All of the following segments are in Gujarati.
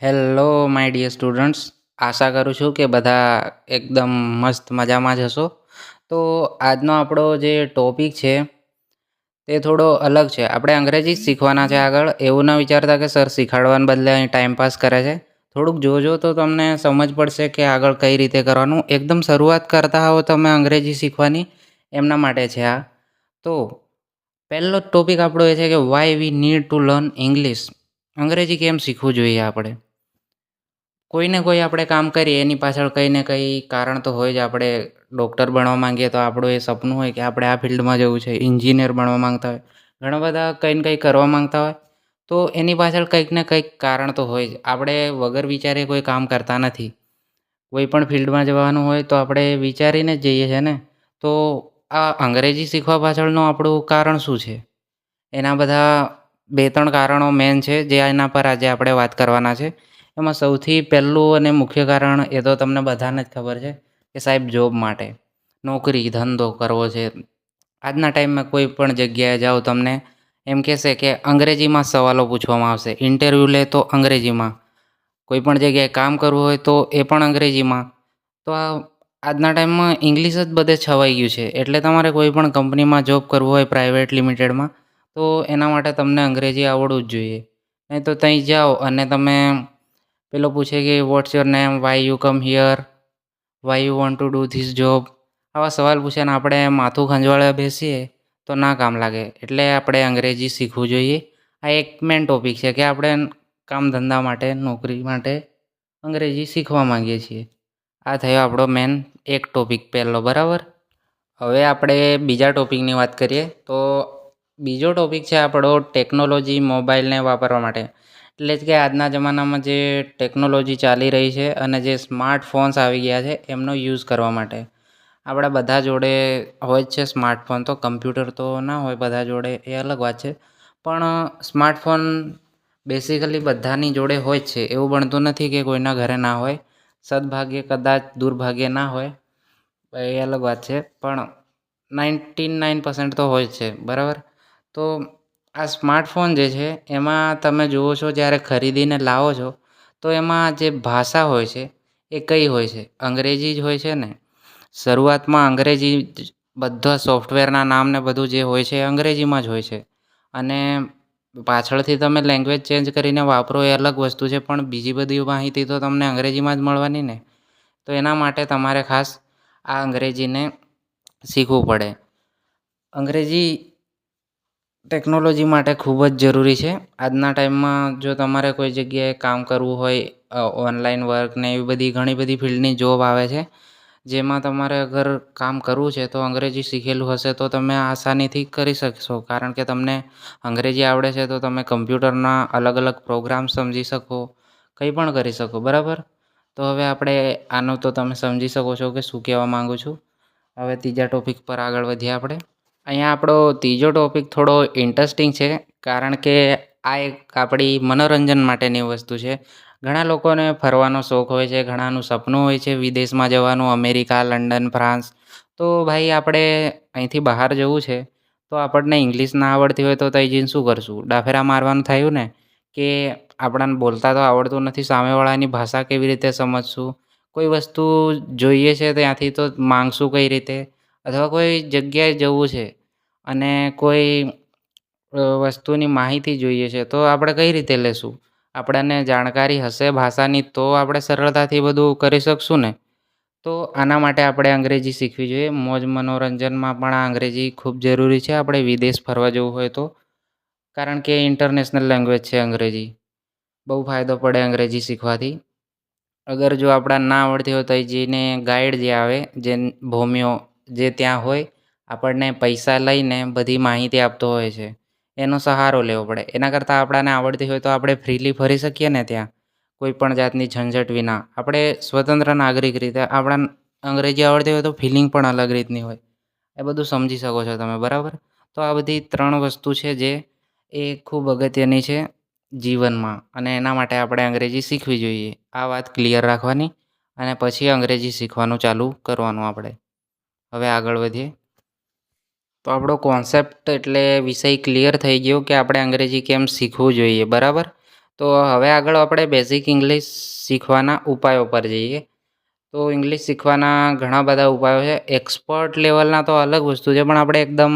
હેલો માય ડિયર સ્ટુડન્ટ્સ, આશા કરું છું કે બધા એકદમ મસ્ત મજામાં જ હશો. તો આજનો આપણો જે ટોપિક છે તે થોડો અલગ છે. આપણે અંગ્રેજી જ શીખવાના છે આગળ. એવું ન વિચારતા કે સર શીખવાડવાને બદલે અહીં ટાઈમપાસ કરે છે. થોડુંક જોજો તો તમને સમજ પડશે કે આગળ કઈ રીતે કરવાનું. એકદમ શરૂઆત કરતા હો તમે અંગ્રેજી શીખવાની, એમના માટે છે આ. તો પહેલો ટોપિક આપણો એ છે કે why we need to learn English. અંગ્રેજી કેમ શીખવું જોઈએ આપણે? કોઈને કોઈ આપણે કામ કરીએ એની પાછળ કંઈ ને કંઈ કારણ તો હોય જ. આપણે ડૉક્ટર બનવા માંગીએ તો આપણું એ સપનું હોય કે આપણે આ ફિલ્ડમાં જવું છે. એન્જિનિયર બનવા માંગતા હોય, ઘણા બધા કંઈ ને કંઈ કરવા માંગતા હોય, તો એની પાછળ કંઈક ને કંઈક કારણ તો હોય જ. આપણે વગર વિચારે કોઈ કામ કરતા નથી. કોઈ પણ ફિલ્ડમાં જવાનું હોય તો આપણે વિચારીને જ જઈએ છીએ ને. તો આ અંગ્રેજી શીખવા પાછળનું આપણું કારણ શું છે? એના બધા 2-3 કારણો મેન છે જે એના પર આજે આપણે વાત કરવાના છે. એમાં સૌથી પહેલું અને મુખ્ય કારણ એ તો તમને બધાને જ ખબર છે કે સાહેબ જોબ માટે, નોકરી ધંધો કરવો છે. આજના ટાઈમમાં કોઈ પણ જગ્યાએ જાઓ તમને એમ કહેશે કે અંગ્રેજીમાં સવાલો પૂછવામાં આવશે. ઇન્ટરવ્યૂ લે તો અંગ્રેજીમાં, કોઈ પણ જગ્યાએ કામ કરવું હોય તો એ પણ અંગ્રેજીમાં. તો આજના ટાઈમમાં ઇંગ્લિશ જ બધે છવાઈ ગયું છે. એટલે તમારે કોઈ પણ કંપનીમાં જોબ કરવું હોય પ્રાઇવેટ લિમિટેડમાં, તો એના માટે તમને અંગ્રેજી આવડવું જ જોઈએ. નહીં તો ત્યાં જાઓ અને તમે પેલો પૂછે કે what's your name, why you come here, why you want to do this job, આવા સવાલ પૂછે ને આપણે માથું ખંજવાળે બેસીએ તો ના કામ લાગે. એટલે આપણે અંગ્રેજી શીખવું જોઈએ. આ એક મેન ટૉપિક છે કે આપણે કામ ધંધા માટે, નોકરી માટે અંગ્રેજી શીખવા માંગીએ છીએ. આ થયો આપણો મેન એક ટૉપિક પહેલો, બરાબર. હવે આપણે બીજા ટૉપિકની વાત કરીએ. તો બીજો ટૉપિક છે આપણો ટેકનોલોજી, મોબાઈલને વાપરવા માટે. એટલે જ કે આજના જમાનામાં જે ટેકનોલોજી ચાલી રહી છે અને જે સ્માર્ટફોન્સ આવી ગયા છે એમનો યુઝ કરવા માટે. આપણા બધા જોડે હોય જ છે સ્માર્ટફોન. તો કમ્પ્યુટર તો ના હોય બધા જોડે, એ અલગ વાત છે. પણ સ્માર્ટફોન બેસિકલી બધાની જોડે હોય જ છે. એવું બનતું નથી કે કોઈના ઘરે ના હોય. સદભાગ્યે કદાચ દુર્ભાગ્યે ના હોય, એ અલગ વાત છે. પણ 99% તો હોય જ છે, બરાબર. તો આ સ્માર્ટફોન જે છે એમાં તમે જુઓ છો જ્યારે ખરીદીને લાવો છો તો એમાં જે ભાષા હોય છે એ કઈ હોય છે? અંગ્રેજી જ હોય છે ને. શરૂઆતમાં અંગ્રેજી બધા સોફ્ટવેરના નામ ને બધું જે હોય છે એ અંગ્રેજીમાં જ હોય છે. અને પાછળથી તમે લેંગ્વેજ ચેન્જ કરીને વાપરો એ અલગ વસ્તુ છે, પણ બીજી બધી માહિતી તો તમને અંગ્રેજીમાં જ મળવાની ને. તો એના માટે તમારે ખાસ આ અંગ્રેજીને શીખવું પડે. અંગ્રેજી ટેકનોલોજી માટે ખૂબ જ જરૂરી છે. આજના ટાઈમમાં જો તમારે કોઈ જગ્યાએ કામ કરવું હોય, ઓનલાઈન વર્ક ને એવી બધી ઘણી બધી ફિલ્ડની જોબ આવે છે, જેમાં તમારે અગર કામ કરવું છે તો અંગ્રેજી શીખેલું હશે તો તમે આસાનીથી કરી શકશો. કારણ કે તમને અંગ્રેજી આવડે છે તો તમે કમ્પ્યુટરના અલગ અલગ પ્રોગ્રામ સમજી શકો, કંઈ પણ કરી શકો, બરાબર. તો હવે આપણે આનું તો તમે સમજી શકો છો કે શું કહેવા માગું છું. હવે ત્રીજા ટૉપિક પર આગળ વધીએ આપણે. અહીંયા આપણો ત્રીજો ટૉપિક થોડો ઇન્ટરેસ્ટિંગ છે, કારણ કે આ એક આપણી મનોરંજન માટેની વસ્તુ છે. ઘણા લોકોને ફરવાનો શોખ હોય છે, ઘણાનું સપનું હોય છે વિદેશમાં જવાનું, અમેરિકા, લંડન, ફ્રાન્સ. તો ભાઈ આપણે અહીંથી બહાર જવું છે તો આપણને ઇંગ્લિશ ના આવડતી હોય તો ત્યાં જઈને શું કરશું? ડાફેરા મારવાનું થયું ને. કે આપણને બોલતા તો આવડતું નથી, સામેવાળાની ભાષા કેવી રીતે સમજશું? કોઈ વસ્તુ જોઈએ છે ત્યાંથી તો માંગશું કઈ રીતે? અથવા કોઈ જગ્યાએ જવું છે અને કોઈ વસ્તુની માહિતી જોઈએ છે તો આપણે કઈ રીતે લેશું? આપણને જાણકારી હશે ભાષાની તો આપણે સરળતાથી બધું કરી શકશું ને. તો આના માટે આપણે અંગ્રેજી શીખવી જોઈએ. મોજ મનોરંજનમાં પણ આ અંગ્રેજી ખૂબ જરૂરી છે આપણે વિદેશ ફરવા જવું હોય તો. કારણ કે ઇન્ટરનેશનલ લેંગ્વેજ છે અંગ્રેજી. બહુ ફાયદો પડે અંગ્રેજી શીખવાથી. અગર જો આપણા ના આવડતી હોય તો જઈને ગાઈડ જે આવે, જે ભોમિયો જે ત્યાં હોય, આપણને પૈસા લઈને બધી માહિતી આપતો હોય છે, એનો સહારો લેવો પડે. એના કરતાં આપણને આવડતી હોય તો આપણે ફ્રીલી ફરી શકીએ ને ત્યાં, કોઈ પણ જાતની ઝંઝટ વિના. આપણે સ્વતંત્ર નાગરિક રીતે આપણા અંગ્રેજી આવડતી હોય તો ફિલિંગ પણ અલગ રીતની હોય. એ બધું સમજી શકો છો તમે, બરાબર. તો આ બધી 3 વસ્તુ છે જે એ ખૂબ અગત્યની છે જીવનમાં, અને એના માટે આપણે અંગ્રેજી શીખવી જોઈએ. આ વાત ક્લિયર રાખવાની અને પછી અંગ્રેજી શીખવાનું ચાલુ કરવાનું આપણે. હવે આગળ વધીએ. તો આપણો કોન્સેપ્ટ એટલે વિષય ક્લિયર થઈ ગયો કે આપણે અંગ્રેજી કેમ શીખવું જોઈએ, બરાબર. તો હવે આગળ આપણે બેઝિક ઇંગ્લિશ શીખવાના ઉપાયો પર જઈએ. તો ઇંગ્લિશ શીખવાના ઘણા બધા ઉપાયો છે. એક્સપર્ટ લેવલના તો અલગ વસ્તુ છે, પણ આપણે એકદમ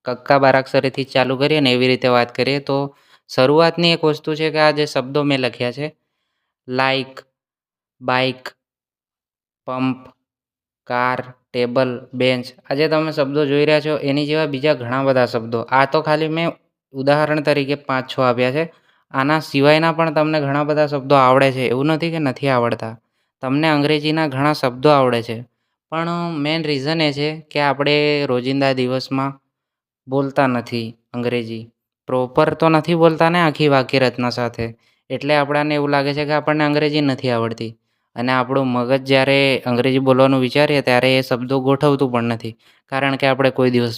કક્કા બારાક્ષરીથી ચાલુ કરીએ ને એવી રીતે વાત કરીએ તો શરૂઆતની એક વસ્તુ છે કે આ જે શબ્દો મેં લખ્યા છે, like, bike, pump, car, table, bench, આ જે તમે શબ્દો જોઈ રહ્યા છો એની જેવા બીજા ઘણા બધા શબ્દો. આ તો ખાલી મેં ઉદાહરણ તરીકે 5-6 આપ્યા છે. આના સિવાયના પણ તમને ઘણા બધા શબ્દો આવડે છે, એવું નથી કે નથી આવડતા. તમને અંગ્રેજીના ઘણા શબ્દો આવડે છે, પણ મેઇન રીઝન એ છે કે આપણે રોજિંદા દિવસમાં બોલતા નથી અંગ્રેજી. પ્રોપર તો નથી બોલતા ને આખી વાક્ય રચના સાથે. એટલે આપણાને એવું લાગે છે કે આપણને અંગ્રેજી નથી આવડતી. અને આપણું મગજ જ્યારે અંગ્રેજી બોલવાનું વિચારીએ ત્યારે એ શબ્દો ગોઠવતું પણ નથી. કારણ કે આપણે કોઈ દિવસ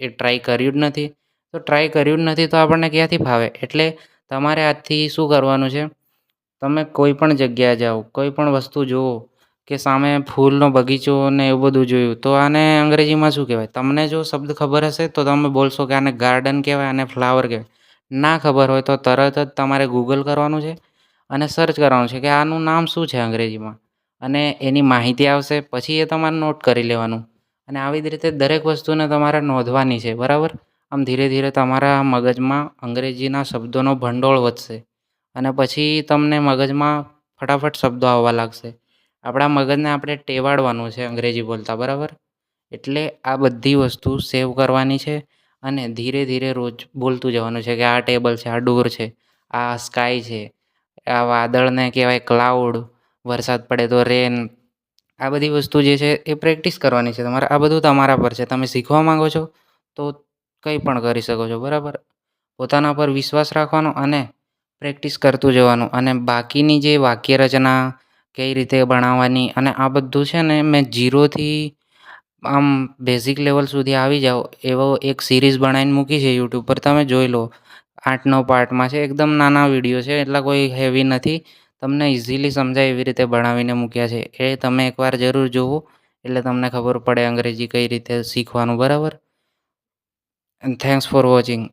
એ ટ્રાય કર્યું જ નથી. તો ટ્રાય કર્યું જ નથી તો આપણને ક્યાંથી ફાવે? એટલે તમારે આજથી શું કરવાનું છે, તમે કોઈ પણ જગ્યાએ જાઓ, કોઈ પણ વસ્તુ જુઓ કે સામે ફૂલનો બગીચો ને એવું બધું જોયું તો આને અંગ્રેજીમાં શું કહેવાય? તમને જો શબ્દ ખબર હશે તો તમે બોલશો કે આને ગાર્ડન કહેવાય, આને ફ્લાવર કહેવાય. ના ખબર હોય તો તરત જ તમારે ગૂગલ કરવાનું છે અને સર્ચ કરવાનું છે કે આનું નામ શું છે અંગ્રેજીમાં, અને એની માહિતી આવશે. પછી એ તમારે નોટ કરી લેવાનું. અને આવી જ રીતે દરેક વસ્તુને તમારે નોંધવાની છે, બરાબર? આમ ધીરે ધીરે તમારા મગજમાં અંગ્રેજીના શબ્દોનો ભંડોળ વધશે અને પછી તમને મગજમાં ફટાફટ શબ્દો આવવા લાગશે. આપણા મગજને આપણે ટેવાડવાનું છે અંગ્રેજી બોલતા, બરાબર? એટલે આ બધી વસ્તુ સેવ કરવાની છે અને ધીરે ધીરે રોજ બોલતું જવાનું છે કે આ ટેબલ છે, આ ડોર છે, આ સ્કાય છે, આ વાદળને કહેવાય ક્લાઉડ, વરસાદ પડે તો રેન. આ બધી વસ્તુ જે છે એ પ્રેક્ટિસ કરવાની છે તમારે. આ બધું તમારા પર છે. તમે શીખવા માંગો છો તો કંઈ પણ કરી શકો છો, બરાબર? પોતાના પર વિશ્વાસ રાખવાનો અને પ્રેક્ટિસ કરતું જવાનું. અને બાકીની જે વાક્ય રચના કઈ રીતે ભણાવવાની અને આ બધું છે ને મેં 0થી આમ બેઝિક લેવલ સુધી આવી જાઓ એવો એક સિરીઝ બનાવીને મૂકી છે યુટ્યુબ પર, તમે જોઈ લો. 8-9 પાર્ટમાં છે, એકદમ નાના વિડીયો છે, એટલા કોઈ હેવી નથી. તમને ઇઝીલી સમજાય એવી રીતે ભણાવીને મૂક્યા છે. એ તમે એકવાર જરૂર જુઓ એટલે તમને ખબર પડે અંગ્રેજી કઈ રીતે શીખવાનું, બરાબર? And thanks for watching.